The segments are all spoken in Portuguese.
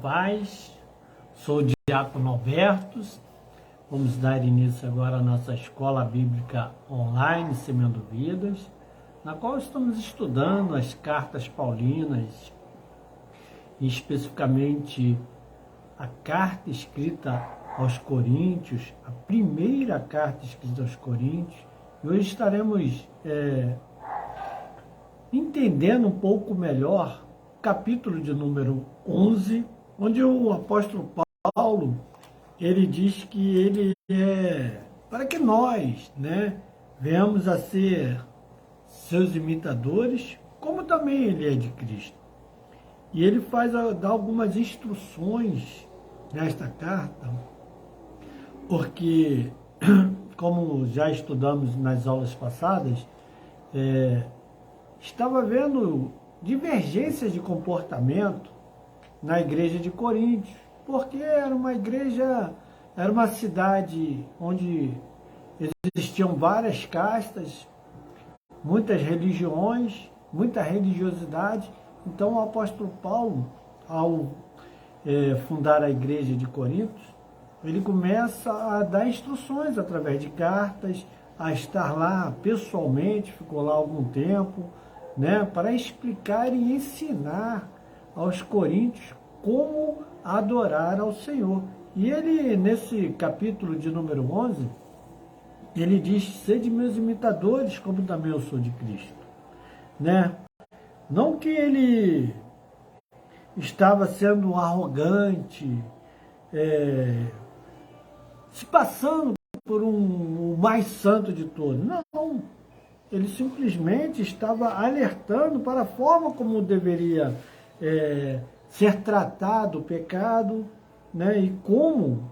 Paz, sou o Diácono Albertos. Vamos dar início agora à nossa escola bíblica online, Semeando Vidas, na qual estamos estudando as cartas paulinas, e especificamente a carta escrita aos Coríntios, a primeira carta escrita aos Coríntios. E hoje estaremos entendendo um pouco melhor o capítulo de número 11, onde o apóstolo Paulo, ele diz que ele é para que nós, venhamos a ser seus imitadores, como também ele é de Cristo. E ele dá algumas instruções nesta carta, porque, como já estudamos nas aulas passadas, estava havendo divergências de comportamento na igreja de Coríntios, porque era uma cidade onde existiam várias castas, muitas religiões, muita religiosidade. Então o apóstolo Paulo, ao fundar a igreja de Coríntios, ele começa a dar instruções através de cartas, a estar lá pessoalmente, ficou lá algum tempo, para explicar e ensinar aos coríntios como adorar ao Senhor. E ele, nesse capítulo de número 11, ele diz: sede meus imitadores, como também eu sou de Cristo. Não que ele estava sendo arrogante, se passando por o mais santo de todos. Não. Ele simplesmente estava alertando para a forma como deveria ser tratado o pecado, e como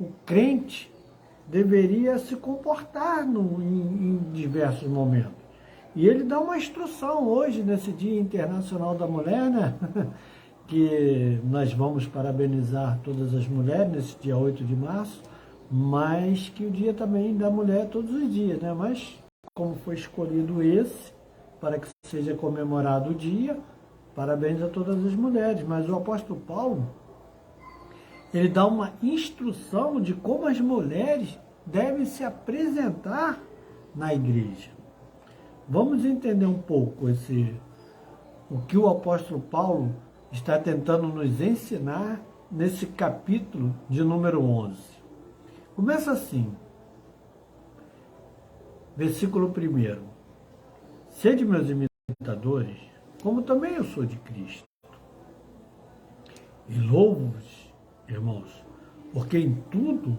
o crente deveria se comportar em diversos momentos. E ele dá uma instrução hoje, nesse Dia Internacional da Mulher, que nós vamos parabenizar todas as mulheres nesse dia 8 de março, mas que o dia também da mulher todos os dias, Mas como foi escolhido esse, para que seja comemorado o dia, parabéns a todas as mulheres. Mas o apóstolo Paulo, ele dá uma instrução de como as mulheres devem se apresentar na igreja. Vamos entender um pouco o que o apóstolo Paulo está tentando nos ensinar nesse capítulo de número 11. Começa assim, versículo 1. Sede meus imitadores, como também eu sou de Cristo. E louvo-vos, irmãos, porque em tudo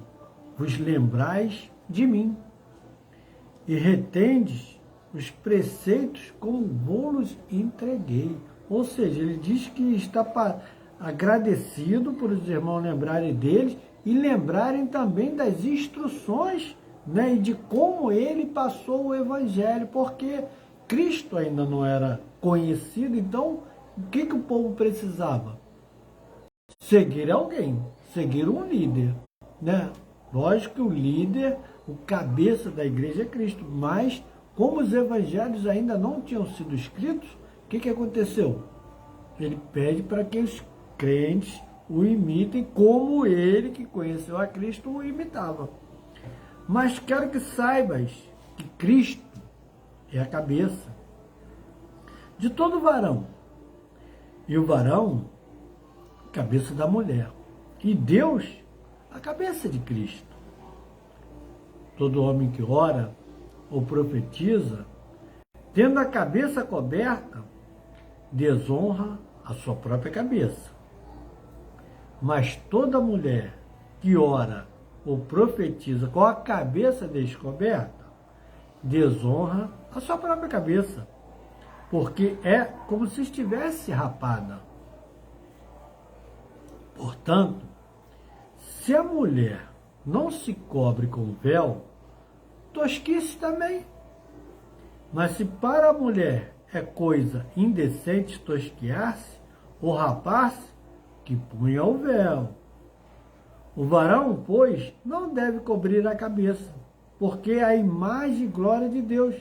vos lembrais de mim, e retendes os preceitos como vos entreguei. Ou seja, ele diz que está agradecido por os irmãos lembrarem deles e lembrarem também das instruções, e de como ele passou o evangelho, porque Cristo ainda não era conhecido. Então, o que o povo precisava? Seguir alguém, seguir um líder, Lógico que o líder, o cabeça da igreja é Cristo, mas como os evangelhos ainda não tinham sido escritos, o que aconteceu? Ele pede para que os crentes o imitem como ele, que conheceu a Cristo, o imitava. Mas quero que saibas que Cristo é a cabeça de todo varão. E o varão, cabeça da mulher. E Deus, a cabeça de Cristo. Todo homem que ora ou profetiza, tendo a cabeça coberta, desonra a sua própria cabeça. Mas toda mulher que ora ou profetiza com a cabeça descoberta, desonra a sua própria cabeça, porque é como se estivesse rapada. Portanto, se a mulher não se cobre com véu, tosquice também. Mas se para a mulher é coisa indecente tosquiar-se ou rapar-se, que punha o véu. O varão, pois, não deve cobrir a cabeça, porque é a imagem e glória de Deus.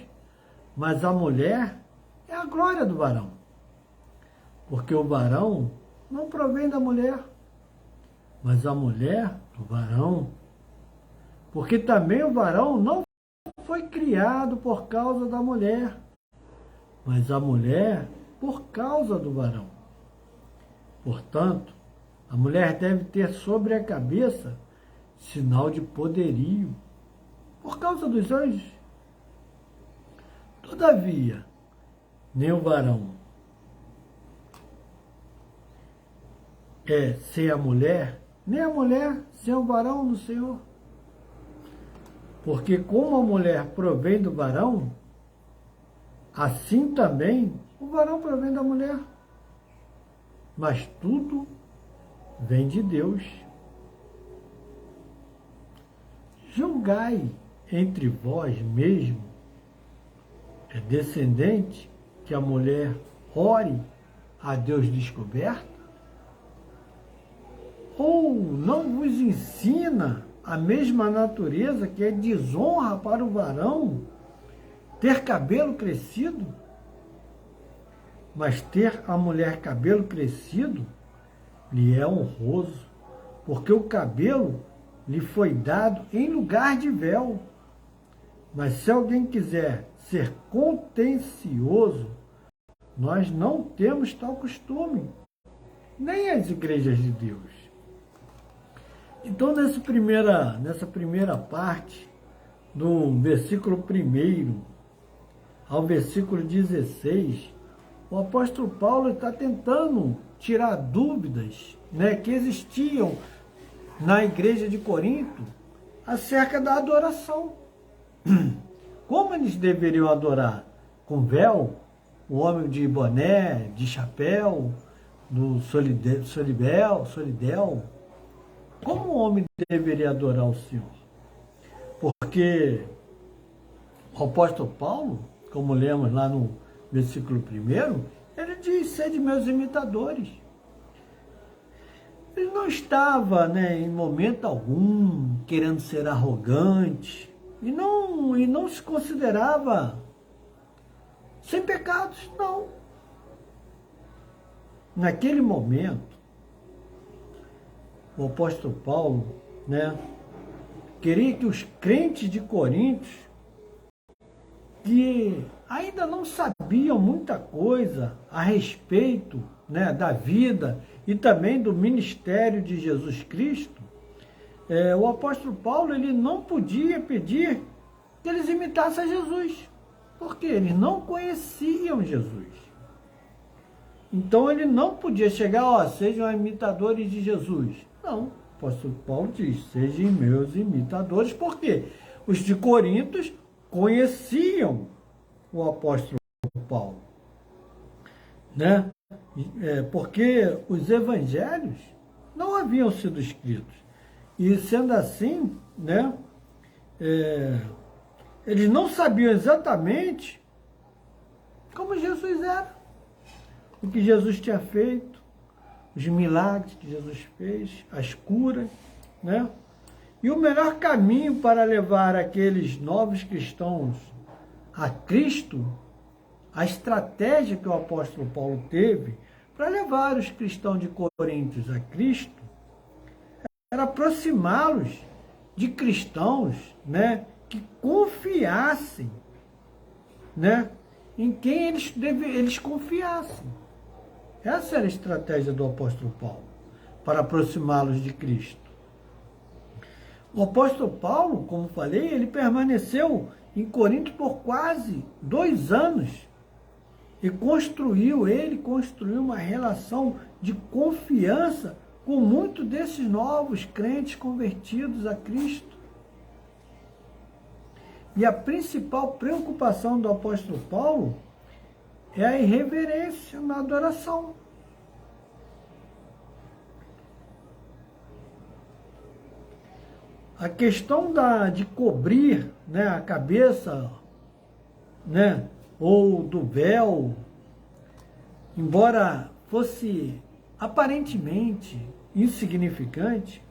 Mas a mulher é a glória do varão. porque o varão não provém da mulher, mas a mulher do varão. Porque também o varão não foi criado por causa da mulher, mas a mulher por causa do varão. Portanto, a mulher deve ter sobre a cabeça sinal de poderio, por causa dos anjos. Todavia, nem o varão é sem a mulher, nem a mulher sem o varão no Senhor. Porque como a mulher provém do varão, assim também o varão provém da mulher. Mas tudo vem de Deus. Julgai entre vós mesmo, é descendente que a mulher ore a Deus descoberta? Ou não vos ensina a mesma natureza que é desonra para o varão ter cabelo crescido? Mas ter a mulher cabelo crescido lhe é honroso, porque o cabelo lhe foi dado em lugar de véu. Mas se alguém quiser ser contencioso, nós não temos tal costume, nem as igrejas de Deus. Então, nessa primeira parte, do versículo 1 ao versículo 16, o apóstolo Paulo está tentando tirar dúvidas, né, que existiam na igreja de Corinto acerca da adoração. Como eles deveriam adorar? Com véu? O homem de boné, de chapéu, do solidel? Como o homem deveria adorar o Senhor? Porque o apóstolo Paulo, como lemos lá no versículo 1, ele diz: sede meus imitadores. Ele não estava, em momento algum, querendo ser arrogante, e não se considerava sem pecados, não. Naquele momento, o apóstolo Paulo, queria que os crentes de Corinto, que ainda não sabiam muita coisa a respeito, da vida e também do ministério de Jesus Cristo, o apóstolo Paulo ele não podia pedir que eles imitassem a Jesus, porque eles não conheciam Jesus. Então ele não podia chegar, sejam imitadores de Jesus. Não, o apóstolo Paulo diz: sejam meus imitadores, porque os de Corinto conheciam o apóstolo Paulo, porque os evangelhos não haviam sido escritos. E sendo assim, eles não sabiam exatamente como Jesus era, o que Jesus tinha feito, os milagres que Jesus fez, as curas, E o melhor caminho para levar aqueles novos cristãos a Cristo, a estratégia que o apóstolo Paulo teve para levar os cristãos de Coríntios a Cristo, era aproximá-los de cristãos, que confiassem, em quem eles confiassem. Essa era a estratégia do apóstolo Paulo, para aproximá-los de Cristo. O apóstolo Paulo, como falei, ele permaneceu em Corinto por quase 2 anos e construiu uma relação de confiança com muitos desses novos crentes convertidos a Cristo. E a principal preocupação do apóstolo Paulo é a irreverência na adoração. A questão de cobrir, a cabeça, ou do véu, embora fosse aparentemente insignificante,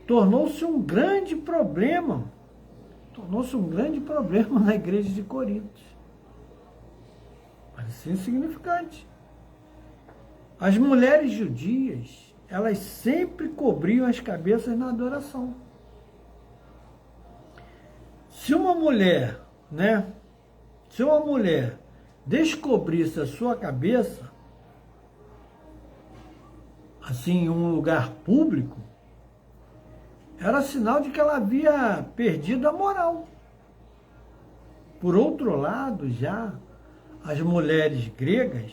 tornou-se um grande problema. Tornou-se um grande problema na igreja de Corinto. Parecia insignificante. As mulheres judias, elas sempre cobriam as cabeças na adoração. Se uma mulher, se uma mulher descobrisse a sua cabeça, assim, em um lugar público, era sinal de que ela havia perdido a moral. Por outro lado, já as mulheres gregas,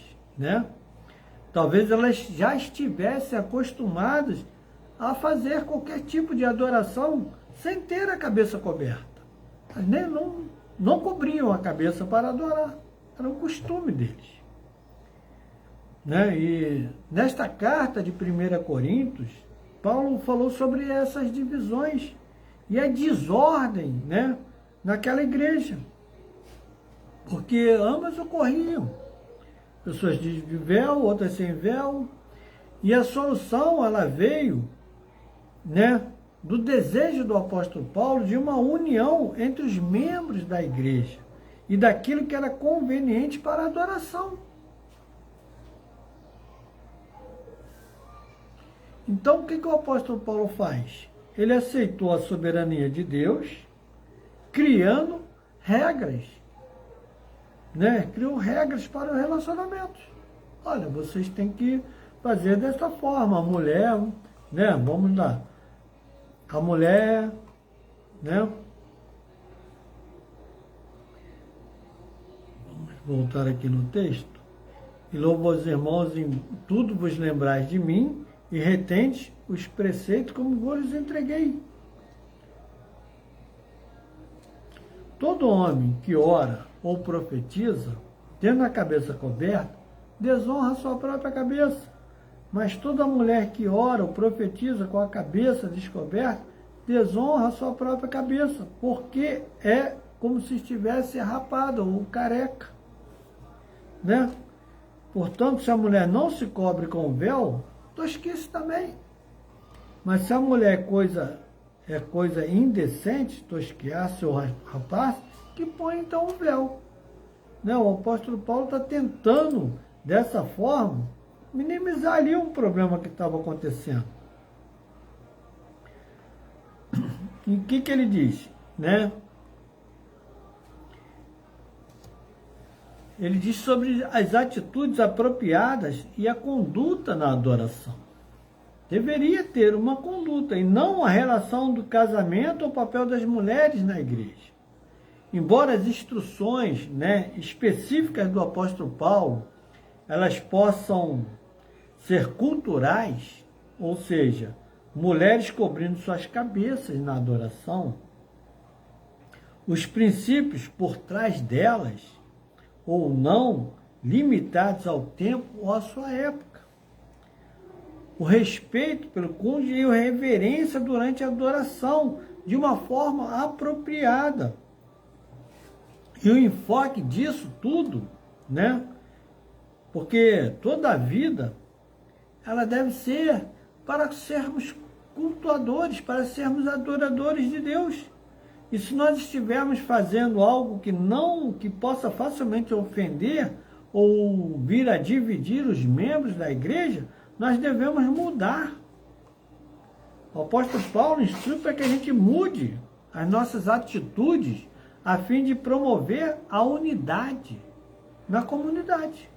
talvez elas já estivessem acostumadas a fazer qualquer tipo de adoração sem ter a cabeça coberta. Elas não cobriam a cabeça para adorar. Era um costume deles. E nesta carta de 1 Coríntios, Paulo falou sobre essas divisões e a desordem, naquela igreja. Porque ambas ocorriam. Pessoas de véu, outras sem véu. E a solução, ela veio, do desejo do apóstolo Paulo de uma união entre os membros da igreja e daquilo que era conveniente para a adoração. Então, o que o apóstolo Paulo faz? Ele aceitou a soberania de Deus, criando regras. Criou regras para o relacionamento. Olha, vocês têm que fazer dessa forma. A mulher, vamos lá. A mulher, Vamos voltar aqui no texto. E louvo aos irmãos em tudo vos lembrais de mim e retendes os preceitos como vos entreguei. Todo homem que ora ou profetiza, tendo a cabeça coberta, desonra a sua própria cabeça. Mas toda mulher que ora ou profetiza com a cabeça descoberta, desonra a sua própria cabeça, porque é como se estivesse rapada ou careca. Portanto, se a mulher não se cobre com o véu, tosquice também. Mas se a mulher é coisa indecente, tosquiar-se ou rapaz, que põe então o véu. O apóstolo Paulo está tentando, dessa forma, minimizar ali um problema que estava acontecendo. E o que ele diz? Ele diz sobre as atitudes apropriadas e a conduta na adoração. Deveria ter uma conduta e não a relação do casamento ou o papel das mulheres na igreja. Embora as instruções específicas do apóstolo Paulo, elas possam ser culturais, ou seja, mulheres cobrindo suas cabeças na adoração, os princípios por trás delas, ou não, limitados ao tempo ou à sua época. O respeito pelo cônjuge e a reverência durante a adoração, de uma forma apropriada. E o enfoque disso tudo, porque toda a vida, ela deve ser para sermos cultuadores, para sermos adoradores de Deus. E se nós estivermos fazendo algo que possa facilmente ofender ou vir a dividir os membros da igreja, nós devemos mudar. O apóstolo Paulo instrui para que a gente mude as nossas atitudes a fim de promover a unidade na comunidade.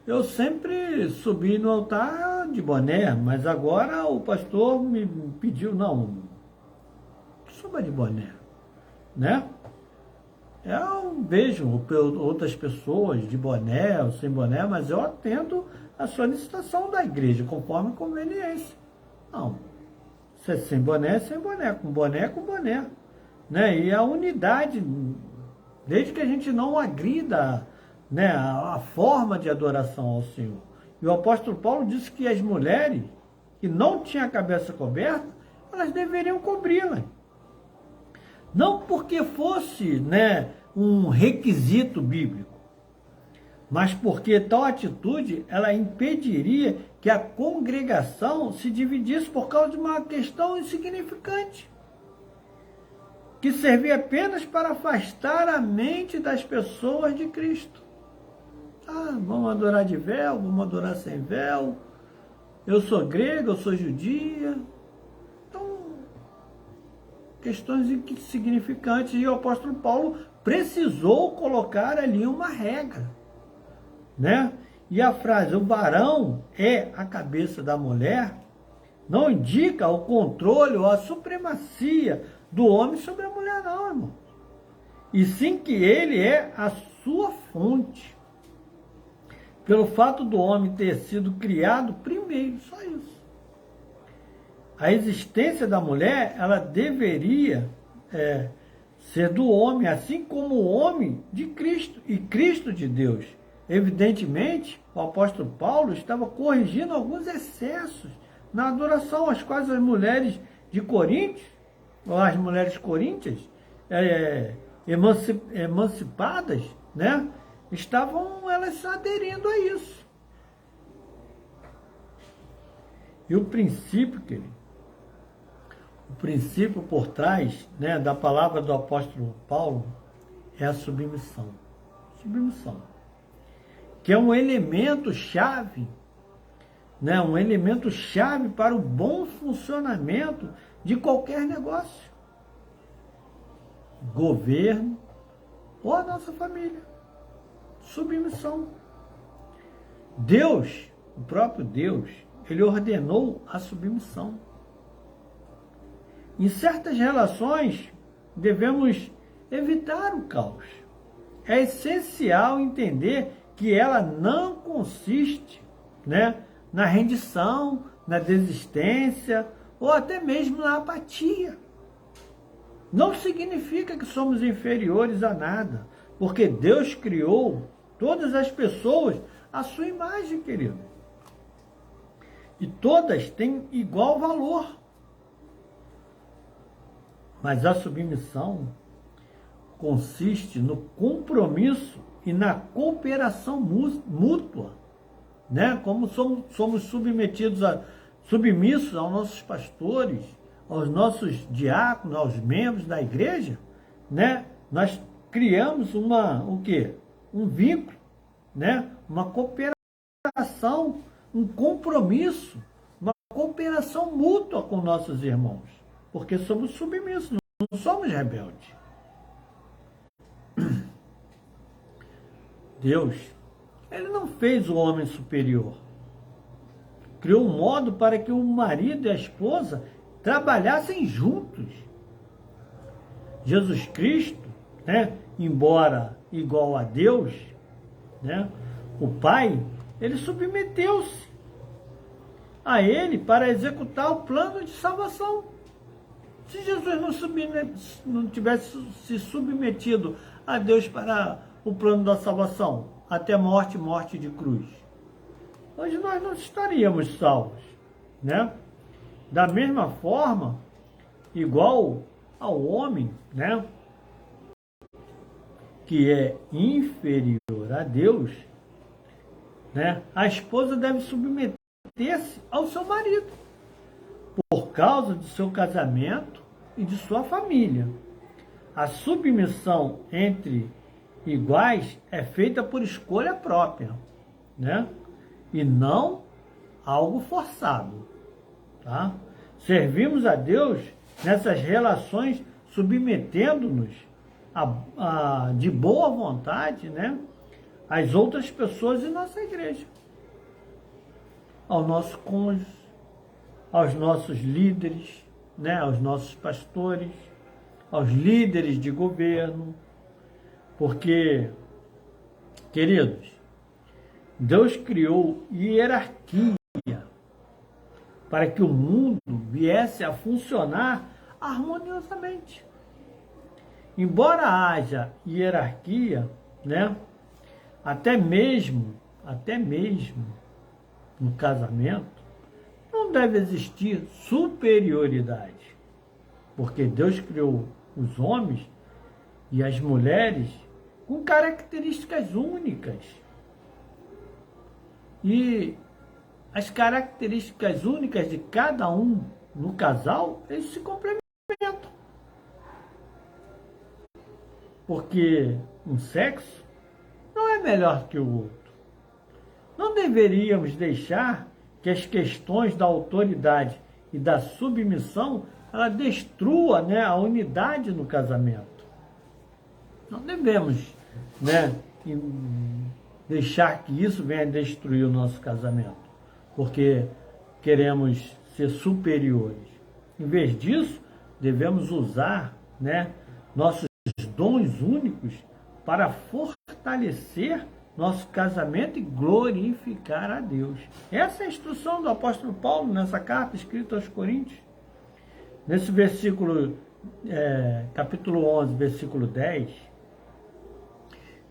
Eu sempre subi no altar de boné, mas agora o pastor me pediu, não, suba de boné, Eu vejo outras pessoas de boné ou sem boné, mas eu atendo a solicitação da igreja, conforme a conveniência. Não, se é sem boné, sem boné, com boné, com boné. E a unidade, desde que a gente não agrida a forma de adoração ao Senhor. E o apóstolo Paulo disse que as mulheres que não tinham a cabeça coberta, elas deveriam cobri-la. Não porque fosse um requisito bíblico, mas porque tal atitude ela impediria que a congregação se dividisse por causa de uma questão insignificante, que servia apenas para afastar a mente das pessoas de Cristo. Ah, vamos adorar de véu, vamos adorar sem véu. Eu sou grega, eu sou judia. Então, questões insignificantes. E o apóstolo Paulo precisou colocar ali uma regra, né? E a frase, o varão é a cabeça da mulher, não indica o controle ou a supremacia do homem sobre a mulher, não, irmão. E sim que ele é a sua fonte. Pelo fato do homem ter sido criado primeiro, só isso. A existência da mulher, ela deveria ser do homem, assim como o homem de Cristo e Cristo de Deus. Evidentemente, o apóstolo Paulo estava corrigindo alguns excessos na adoração, às quais as mulheres de Coríntios, ou as mulheres coríntias, emancipadas, né, estavam elas aderindo a isso. E o princípio, querido, o princípio por trás, né, da palavra do apóstolo Paulo é a submissão. Submissão. Que é um elemento chave, né, um elemento chave para o bom funcionamento de qualquer negócio, governo ou a nossa família. Submissão. Deus, o próprio Deus, ele ordenou a submissão. Em certas relações, devemos evitar o caos. É essencial entender que ela não consiste, né, na rendição, na desistência ou até mesmo na apatia. Não significa que somos inferiores a nada, porque Deus criou todas as pessoas à sua imagem, querido. E todas têm igual valor. Mas a submissão consiste no compromisso e na cooperação mútua, né? Como somos submissos aos nossos pastores, aos nossos diáconos, aos membros da igreja, né? Nós criamos um vínculo, né? Uma cooperação, um compromisso, uma cooperação mútua com nossos irmãos, porque somos submissos, não somos rebeldes. Deus, ele não fez o homem superior. Criou um modo para que o marido e a esposa trabalhassem juntos. Jesus Cristo, né, embora igual a Deus, né, o Pai, ele submeteu-se a ele para executar o plano de salvação. Se Jesus não tivesse se submetido a Deus para o plano da salvação, até morte de cruz, hoje nós não estaríamos salvos, né? Da mesma forma, igual ao homem, né, que é inferior a Deus, né, a esposa deve submeter-se ao seu marido, por causa do seu casamento e de sua família. A submissão entre iguais é feita por escolha própria, né? E não algo forçado, tá? Servimos a Deus nessas relações submetendo-nos de boa vontade, né, às outras pessoas em nossa igreja, ao nosso cônjuge, aos nossos líderes, né, aos nossos pastores, aos líderes de governo, porque, queridos, Deus criou hierarquia para que o mundo viesse a funcionar harmoniosamente. Embora haja hierarquia, né, até mesmo no casamento, não deve existir superioridade, porque Deus criou os homens e as mulheres com características únicas. E as características únicas de cada um no casal, eles se complementam. Porque um sexo não é melhor que o outro. Não deveríamos deixar que as questões da autoridade e da submissão ela destrua, né, a unidade no casamento. Não devemos, né, deixar que isso venha destruir o nosso casamento, porque queremos ser superiores. Em vez disso, devemos usar, né, nossos dons únicos para fortalecer nosso casamento e glorificar a Deus. Essa é a instrução do apóstolo Paulo nessa carta escrita aos Coríntios. Nesse versículo, capítulo 11, versículo 10,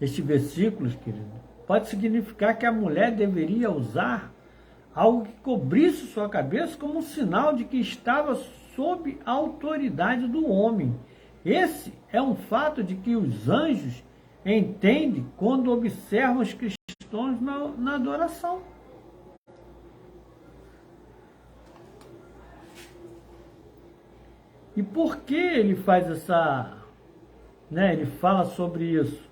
este versículo, querido, pode significar que a mulher deveria usar algo que cobrisse sua cabeça como um sinal de que estava sob a autoridade do homem. Esse é um fato de que os anjos entendem quando observam os cristãos na adoração. E por que ele faz essa, né, ele fala sobre isso,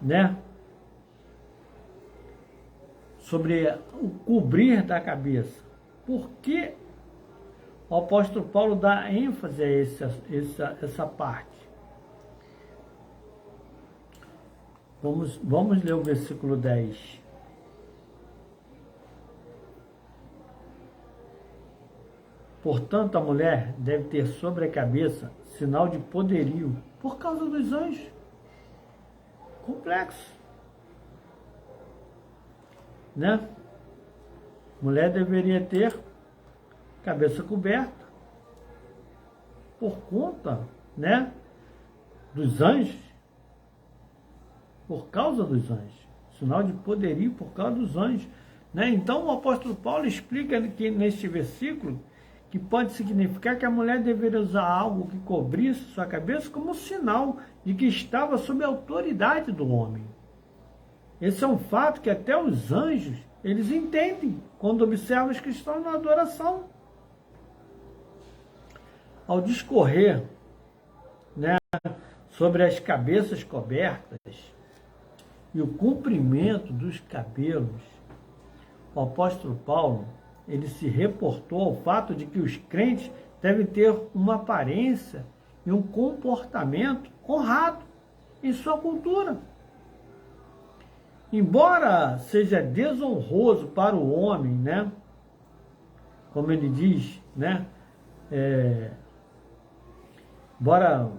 né? Sobre o cobrir da cabeça. Por que o apóstolo Paulo dá ênfase a essa parte? Vamos ler o versículo 10. Portanto, a mulher deve ter sobre a cabeça sinal de poderio por causa dos anjos. Complexo. Né? Mulher deveria ter cabeça coberta por conta, né, dos anjos, por causa dos anjos, sinal de poderio por causa dos anjos, né? Então o apóstolo Paulo explica que neste versículo que pode significar que a mulher deveria usar algo que cobrisse sua cabeça como sinal de que estava sob a autoridade do homem. Esse é um fato que até os anjos, eles entendem quando observam os cristãos na adoração. Ao discorrer, né, sobre as cabeças cobertas e o comprimento dos cabelos, o apóstolo Paulo, ele se reportou ao fato de que os crentes devem ter uma aparência e um comportamento honrado em sua cultura. Embora seja desonroso para o homem, né, como ele diz, né, embora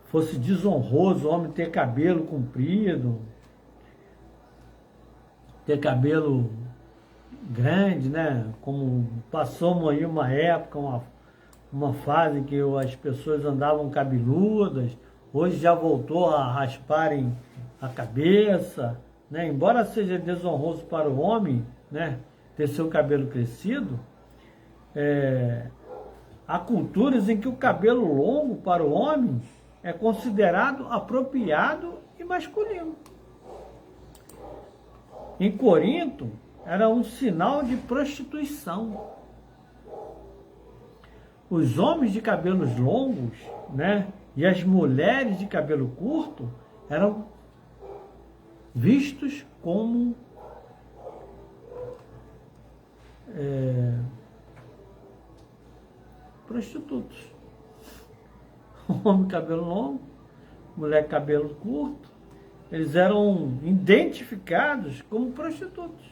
fosse desonroso o homem ter cabelo comprido, ter cabelo grande, né, como passamos aí uma época, uma fase em que as pessoas andavam cabeludas, hoje já voltou a rasparem a cabeça, né? Embora seja desonroso para o homem, né, ter seu cabelo crescido, há culturas em que o cabelo longo para o homem é considerado apropriado e masculino. Em Corinto, era um sinal de prostituição. Os homens de cabelos longos, né, e as mulheres de cabelo curto eram vistos como prostitutos. Homem cabelo longo, mulher cabelo curto, eles eram identificados como prostitutos.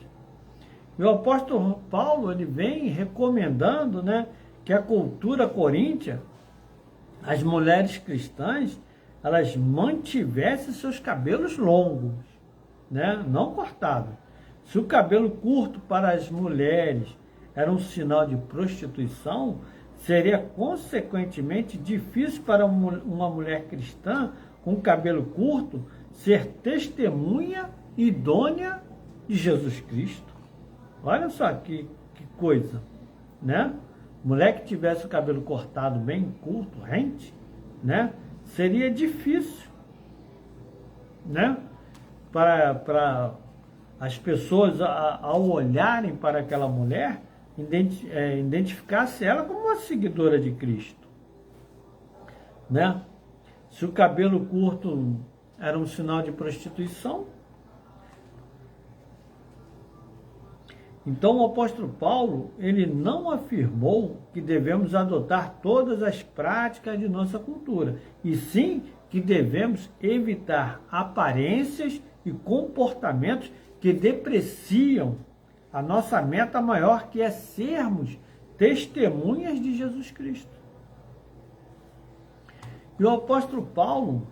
E o apóstolo Paulo, ele vem recomendando, né, que a cultura coríntia, as mulheres cristãs, elas mantivessem seus cabelos longos, né, não cortados. Se o cabelo curto para as mulheres era um sinal de prostituição, seria consequentemente difícil para uma mulher cristã com cabelo curto ser testemunha idônea de Jesus Cristo. Olha só que coisa, né? Mulher que tivesse o cabelo cortado bem curto, rente, né, seria difícil, né, para as pessoas, ao olharem para aquela mulher, identificar-se ela como uma seguidora de Cristo, né? Se o cabelo curto era um sinal de prostituição, Então o apóstolo Paulo, ele não afirmou que devemos adotar todas as práticas de nossa cultura, e sim que devemos evitar aparências e comportamentos que depreciam a nossa meta maior, que é sermos testemunhas de Jesus Cristo. E o apóstolo Paulo,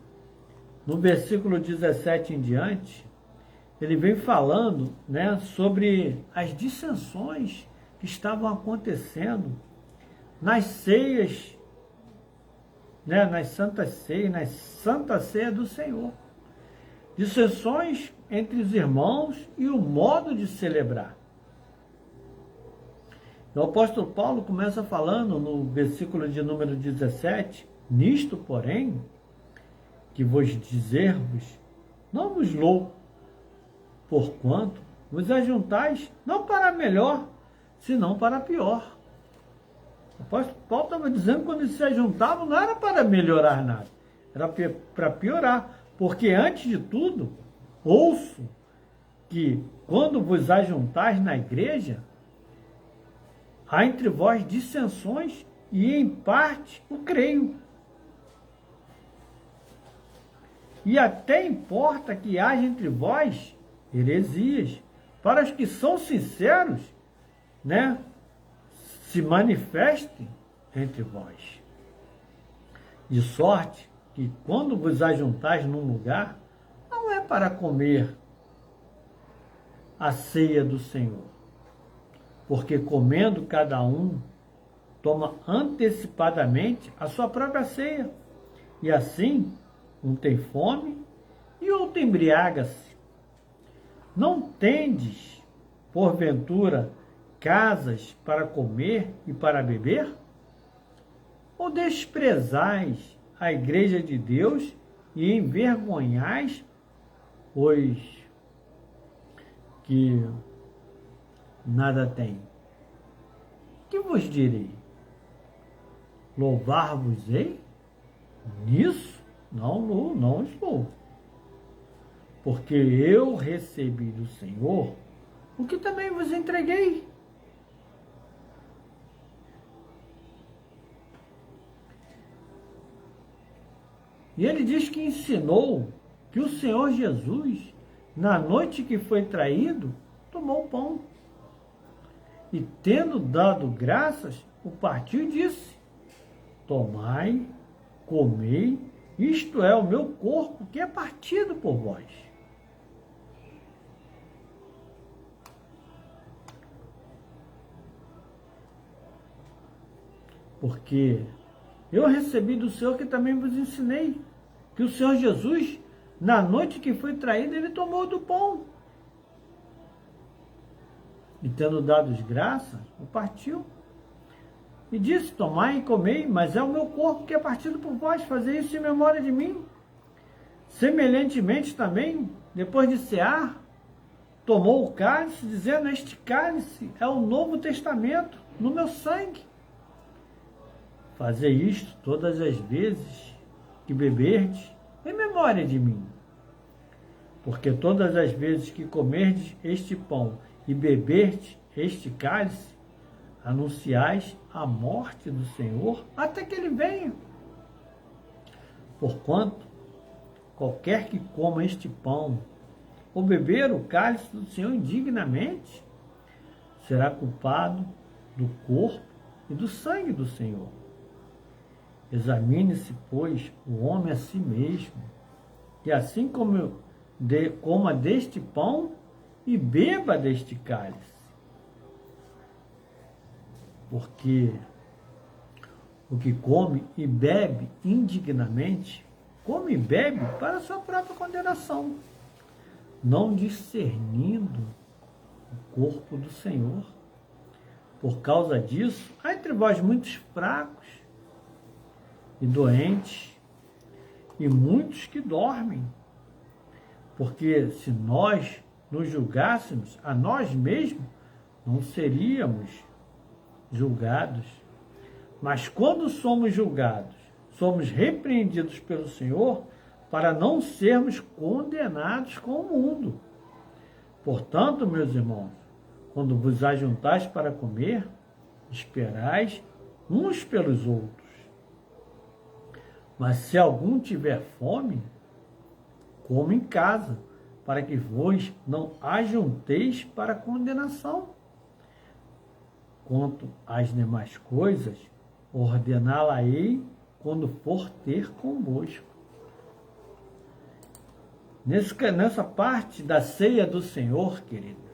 no versículo 17 em diante, ele vem falando, né, sobre as dissensões que estavam acontecendo nas ceias, né, nas santas ceias, nas Santa Ceia do Senhor. Dissensões entre os irmãos e o modo de celebrar. O apóstolo Paulo começa falando no versículo de número 17, nisto, porém, que vos dizer-vos, não vos louco, porquanto vos ajuntais não para melhor, senão para pior. O apóstolo Paulo estava dizendo que quando eles se ajuntavam não era para melhorar nada, era para piorar, porque antes de tudo, ouço que quando vos ajuntais na igreja, há entre vós dissensões e em parte o creio. E até importa que haja entre vós heresias, para os que são sinceros, né, se manifestem entre vós. De sorte que quando vos ajuntais num lugar, não é para comer a ceia do Senhor, porque comendo cada um, toma antecipadamente a sua própria ceia, e assim um tem fome e outro embriaga-se. Não tendes, porventura, casas para comer e para beber? Ou desprezais a igreja de Deus e envergonhais os que nada têm? Que vos direi? Louvar-vos-ei? Nisso não estou. Porque eu recebi do Senhor o que também vos entreguei. E ele diz que ensinou que o Senhor Jesus, na noite que foi traído, tomou o pão. E tendo dado graças, o partiu e disse: tomai, comei, isto é o meu corpo que é partido por vós. Porque eu recebi do Senhor que também vos ensinei, que o Senhor Jesus, na noite que foi traído, ele tomou do pão. E tendo dado graças, o partiu. E disse: tomai e comei, mas é o meu corpo que é partido por vós, fazei isso em memória de mim. Semelhantemente também, depois de cear, tomou o cálice, dizendo: este cálice é o Novo Testamento no meu sangue. Fazei isto todas as vezes que beberdes, em memória de mim. Porque todas as vezes que comerdes este pão e beberdes este cálice, anunciais a morte do Senhor até que ele venha. Porquanto, qualquer que coma este pão ou beber o cálice do Senhor indignamente, será culpado do corpo e do sangue do Senhor. Examine-se, pois, o homem a si mesmo, e assim coma deste pão e beba deste cálice. Porque o que come e bebe indignamente, come e bebe para a sua própria condenação, não discernindo o corpo do Senhor. Por causa disso, há entre vós muitos fracos e doentes, e muitos que dormem. Porque se nós nos julgássemos a nós mesmos, não seríamos julgados. Mas quando somos julgados, somos repreendidos pelo Senhor para não sermos condenados com o mundo. Portanto, meus irmãos, quando vos ajuntais para comer, esperais uns pelos outros. Mas se algum tiver fome, coma em casa, para que vos não ajunteis para condenação. Quanto às demais coisas, ordená-la-ei quando for ter convosco. Nessa parte da ceia do Senhor, querido,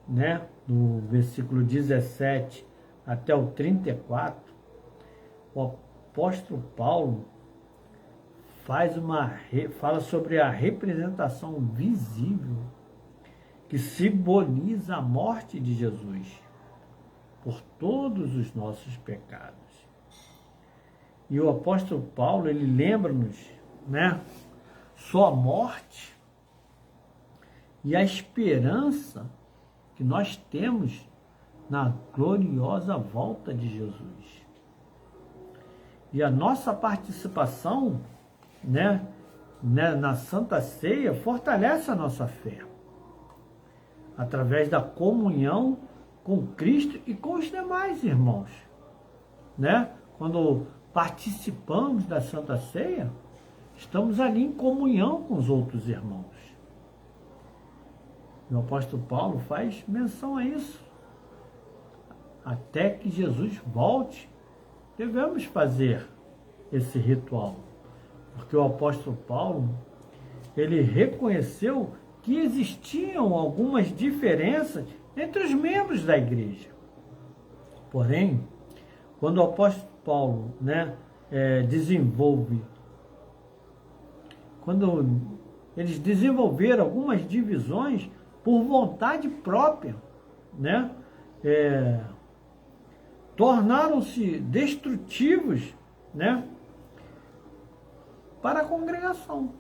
né, do versículo 17 até o 34, o apóstolo Paulo fala sobre a representação visível que simboliza a morte de Jesus por todos os nossos pecados. E o apóstolo Paulo, ele lembra-nos, né, sua morte e a esperança que nós temos na gloriosa volta de Jesus. E a nossa participação, né, na Santa Ceia fortalece a nossa fé, através da comunhão com Cristo e com os demais irmãos, né? Quando participamos da Santa Ceia, estamos ali em comunhão com os outros irmãos. E o apóstolo Paulo faz menção a isso. Até que Jesus volte, devemos fazer esse ritual. Porque o apóstolo Paulo, ele reconheceu que existiam algumas diferenças entre os membros da igreja. Porém, quando o apóstolo Paulo, né, quando eles desenvolveram algumas divisões por vontade própria, né, tornaram-se destrutivos, né, para a congregação,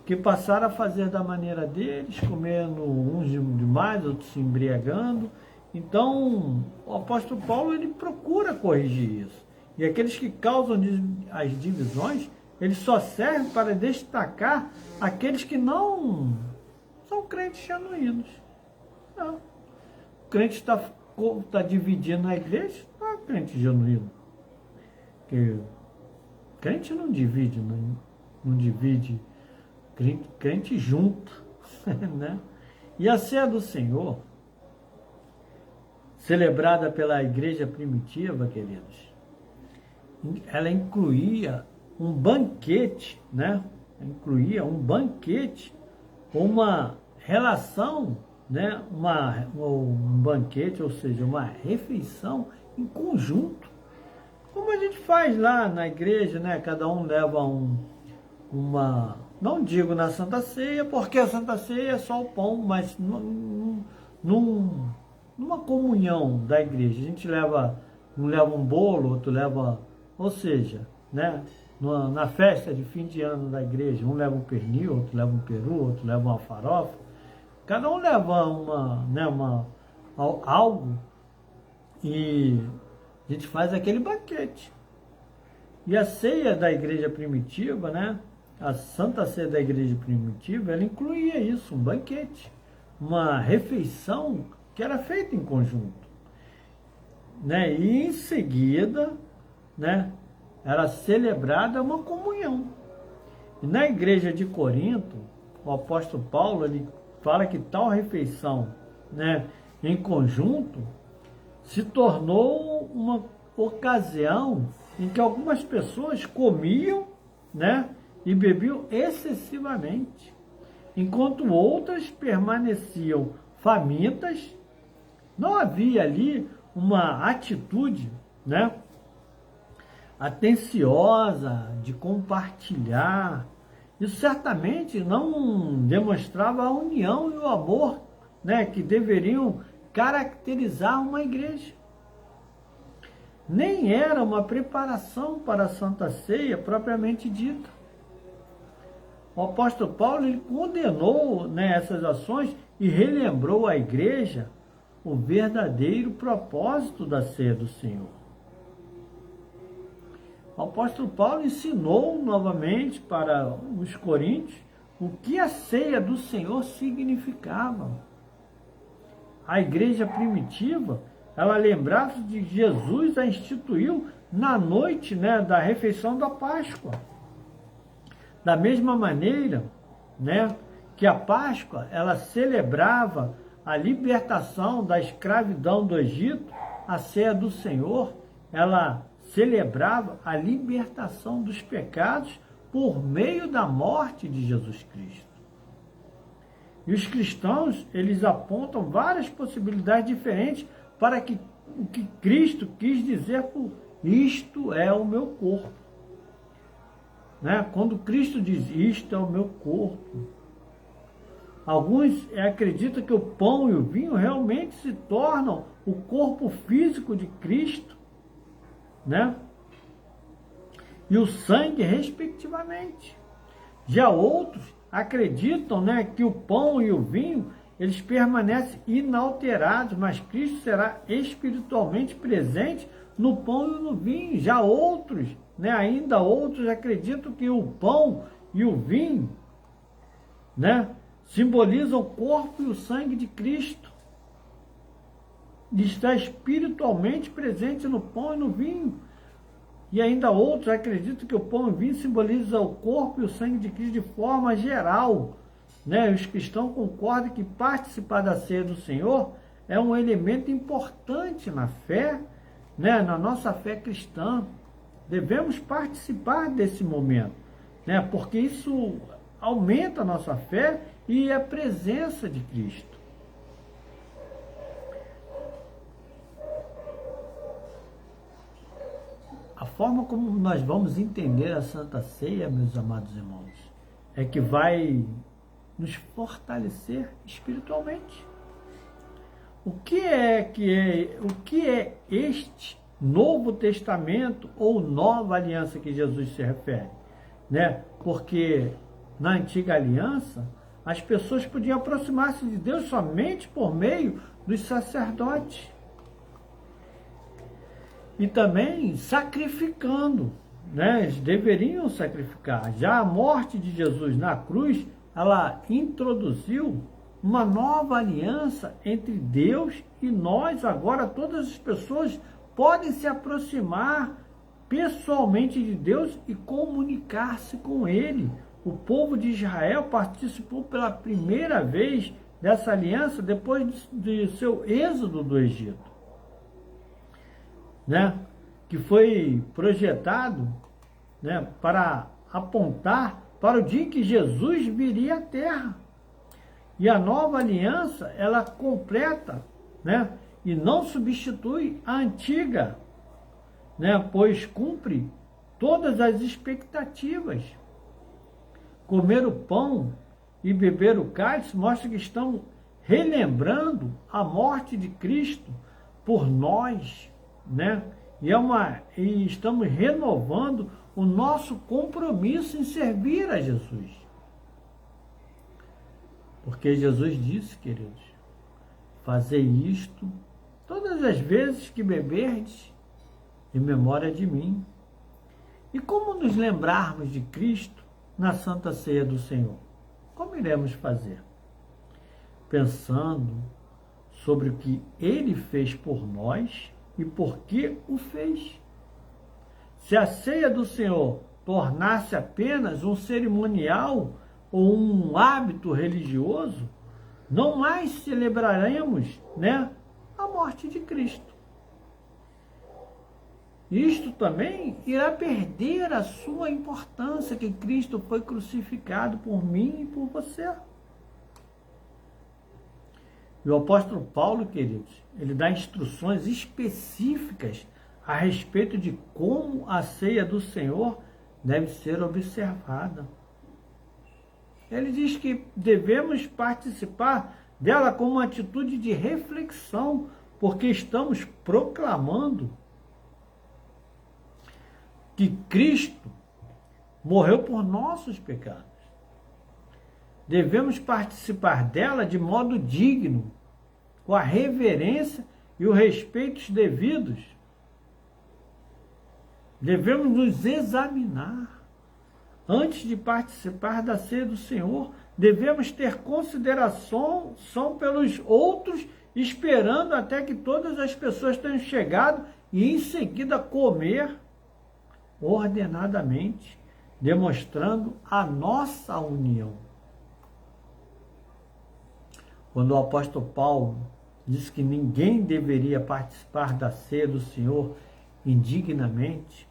que passaram a fazer da maneira deles, comendo uns demais, outros se embriagando. Então, o apóstolo Paulo, ele procura corrigir isso. E aqueles que causam as divisões, eles só servem para destacar aqueles que não são crentes genuínos. Não. O crente está dividindo a igreja, não é crente genuíno. Porque crente não divide, não divide. Crente junta, né? E a ceia do Senhor, celebrada pela igreja primitiva, queridos, ela incluía um banquete, né? Incluía um banquete, uma relação, né? Um banquete, ou seja, uma refeição em conjunto. Como a gente faz lá na igreja, né? Cada um leva não digo na Santa Ceia, porque a Santa Ceia é só o pão, mas numa comunhão da igreja, a gente um leva um bolo, outro leva, ou seja, né, na festa de fim de ano da igreja, um leva um pernil, outro leva um peru, outro leva uma farofa, cada um leva algo, e a gente faz aquele banquete. E a ceia da igreja primitiva, né, a Santa Ceia da igreja primitiva, ela incluía isso, um banquete, uma refeição que era feita em conjunto, né? E em seguida, né, era celebrada uma comunhão. E na igreja de Corinto, o apóstolo Paulo, ele fala que tal refeição, né, em conjunto se tornou uma ocasião em que algumas pessoas comiam, né, e bebiam excessivamente, enquanto outras permaneciam famintas. Não havia ali uma atitude, né, atenciosa de compartilhar. Isso certamente não demonstrava a união e o amor, né, que deveriam caracterizar uma igreja. Nem era uma preparação para a Santa Ceia propriamente dita. O apóstolo Paulo, ele condenou, né, essas ações e relembrou à igreja o verdadeiro propósito da ceia do Senhor. O apóstolo Paulo ensinou novamente para os coríntios o que a ceia do Senhor significava. a igreja primitiva, ela lembrava de Jesus a instituiu na noite, né, da refeição da Páscoa. Da mesma maneira, né, que a Páscoa, ela celebrava a libertação da escravidão do Egito, a ceia do Senhor, ela celebrava a libertação dos pecados por meio da morte de Jesus Cristo. E os cristãos, eles apontam várias possibilidades diferentes para que o que Cristo quis dizer por isto é o meu corpo. Né? Quando Cristo diz isto é o meu corpo, alguns acreditam que o pão e o vinho realmente se tornam o corpo físico de Cristo, né? E o sangue, respectivamente. Já outros acreditam, né, que o pão e o vinho, eles permanecem inalterados, mas Cristo será espiritualmente presente no pão e no vinho. Já outros, né, ainda outros acreditam que o pão e o vinho, né, simbolizam o corpo e o sangue de Cristo. E está espiritualmente presente no pão e no vinho. E ainda outros acreditam que o pão e o vinho simbolizam o corpo e o sangue de Cristo de forma geral. Né? Os cristãos concordam que participar da ceia do Senhor é um elemento importante na fé, né? Na nossa fé cristã. Devemos participar desse momento, né? Porque isso aumenta a nossa fé e a presença de Cristo. A forma como nós vamos entender a Santa Ceia, meus amados irmãos, é que vai nos fortalecer espiritualmente. O que é este Novo Testamento ou Nova Aliança que Jesus se refere? Né? Porque na Antiga Aliança, as pessoas podiam aproximar-se de Deus somente por meio dos sacerdotes. E também sacrificando, né? Eles deveriam sacrificar. Já a morte de Jesus na cruz, ela introduziu uma nova aliança entre Deus e nós. Agora todas as pessoas podem se aproximar pessoalmente de Deus e comunicar-se com Ele. O povo de Israel participou pela primeira vez dessa aliança depois de seu êxodo do Egito, né? Que foi projetado, né, para apontar para o dia em que Jesus viria à Terra. E a nova aliança, ela completa, né, e não substitui a antiga, né, pois cumpre todas as expectativas. Comer o pão e beber o cálice mostra que estamos relembrando a morte de Cristo por nós, né? E estamos renovando o nosso compromisso em servir a Jesus. Porque Jesus disse, queridos, fazei isto todas as vezes que beberdes em memória de mim. E como nos lembrarmos de Cristo na Santa Ceia do Senhor? Como iremos fazer? Pensando sobre o que Ele fez por nós e por que o fez. Se a ceia do Senhor tornasse apenas um cerimonial ou um hábito religioso, não mais celebraremos, né, a morte de Cristo. Isto também irá perder a sua importância, que Cristo foi crucificado por mim e por você. E o apóstolo Paulo, queridos, ele dá instruções específicas a respeito de como a ceia do Senhor deve ser observada. Ele diz que devemos participar dela com uma atitude de reflexão, porque estamos proclamando que Cristo morreu por nossos pecados. Devemos participar dela de modo digno, com a reverência e o respeito devidos. Devemos nos examinar antes de participar da ceia do Senhor. Devemos ter consideração pelos outros esperando até que todas as pessoas tenham chegado e em seguida comer ordenadamente, demonstrando a nossa união. Quando o apóstolo Paulo disse que ninguém deveria participar da ceia do Senhor indignamente,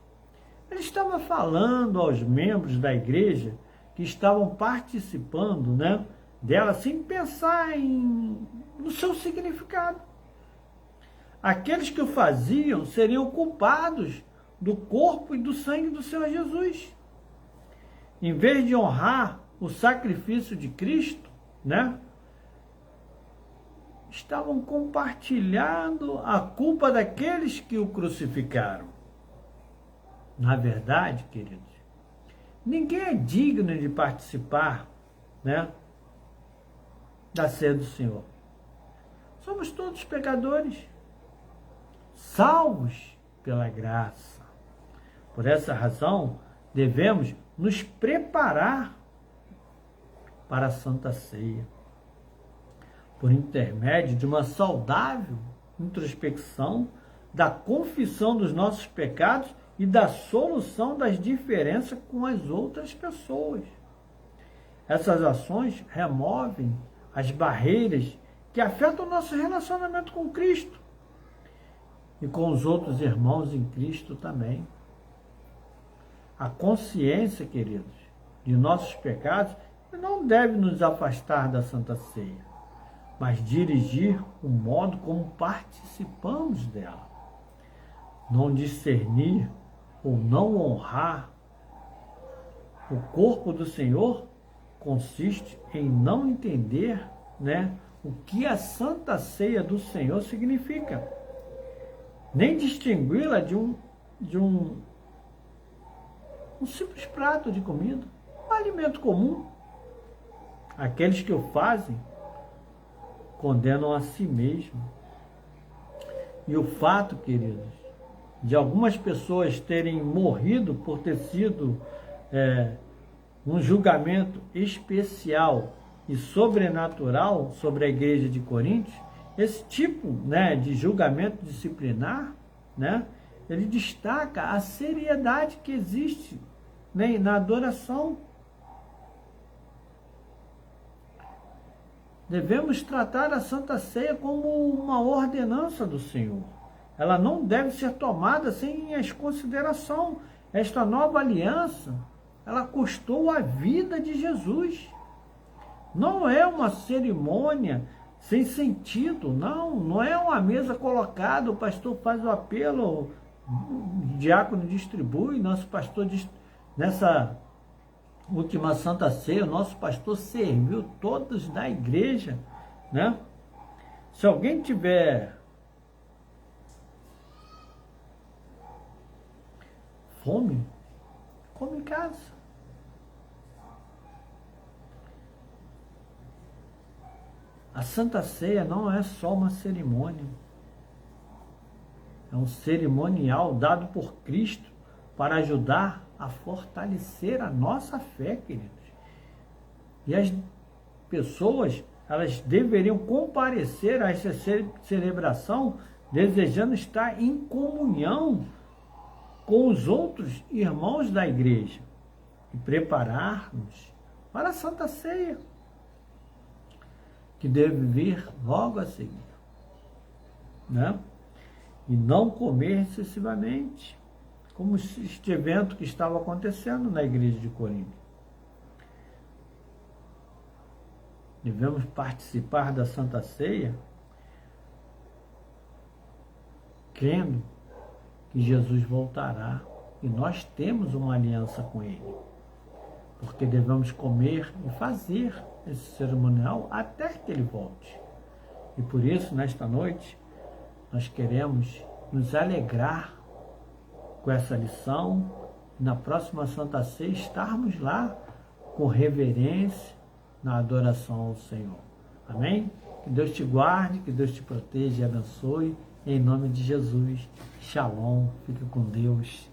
ele estava falando aos membros da igreja que estavam participando, dela sem pensar no seu significado. Aqueles que o faziam seriam culpados do corpo e do sangue do Senhor Jesus. Em vez de honrar o sacrifício de Cristo, estavam compartilhando a culpa daqueles que o crucificaram. Na verdade, queridos, ninguém é digno de participar, da ceia do Senhor. Somos todos pecadores, salvos pela graça. Por essa razão, devemos nos preparar para a Santa Ceia, por intermédio de uma saudável introspecção, da confissão dos nossos pecados e da solução das diferenças com as outras pessoas. Essas ações removem as barreiras que afetam o nosso relacionamento com Cristo e com os outros irmãos em Cristo também. A consciência, queridos, de nossos pecados não deve nos afastar da Santa Ceia, mas dirigir o modo como participamos dela. Não discernir ou não honrar o corpo do Senhor consiste em não entender, o que a Santa Ceia do Senhor significa, nem distingui-la de um simples prato de comida, um alimento comum. Aqueles que o fazem condenam a si mesmos. E o fato, queridos, de algumas pessoas terem morrido por ter sido um julgamento especial e sobrenatural sobre a igreja de Coríntios, esse tipo de julgamento disciplinar, ele destaca a seriedade que existe na adoração. Devemos tratar a Santa Ceia como uma ordenança do Senhor. Ela não deve ser tomada sem as consideração. Esta nova aliança, ela custou a vida de Jesus. Não é uma cerimônia sem sentido, não é uma mesa colocada, o pastor faz o apelo, o diácono distribui, nosso pastor nessa última Santa Ceia, o nosso pastor serviu todos da igreja, Se alguém tiver fome, come em casa. A Santa Ceia não é só uma cerimônia. É um cerimonial dado por Cristo para ajudar a fortalecer a nossa fé, queridos. E as pessoas, elas deveriam comparecer a essa celebração desejando estar em comunhão com os outros irmãos da igreja e preparar-nos para a Santa Ceia, que deve vir logo a seguir, E não comer excessivamente, como este evento que estava acontecendo na igreja de Corinto. Devemos participar da Santa Ceia crendo que Jesus voltará e nós temos uma aliança com Ele, porque devemos comer e fazer esse cerimonial até que Ele volte. E por isso, nesta noite, nós queremos nos alegrar com essa lição, e na próxima Santa Ceia estarmos lá com reverência na adoração ao Senhor. Amém? Que Deus te guarde, que Deus te proteja e abençoe. Em nome de Jesus. Shalom. Fique com Deus.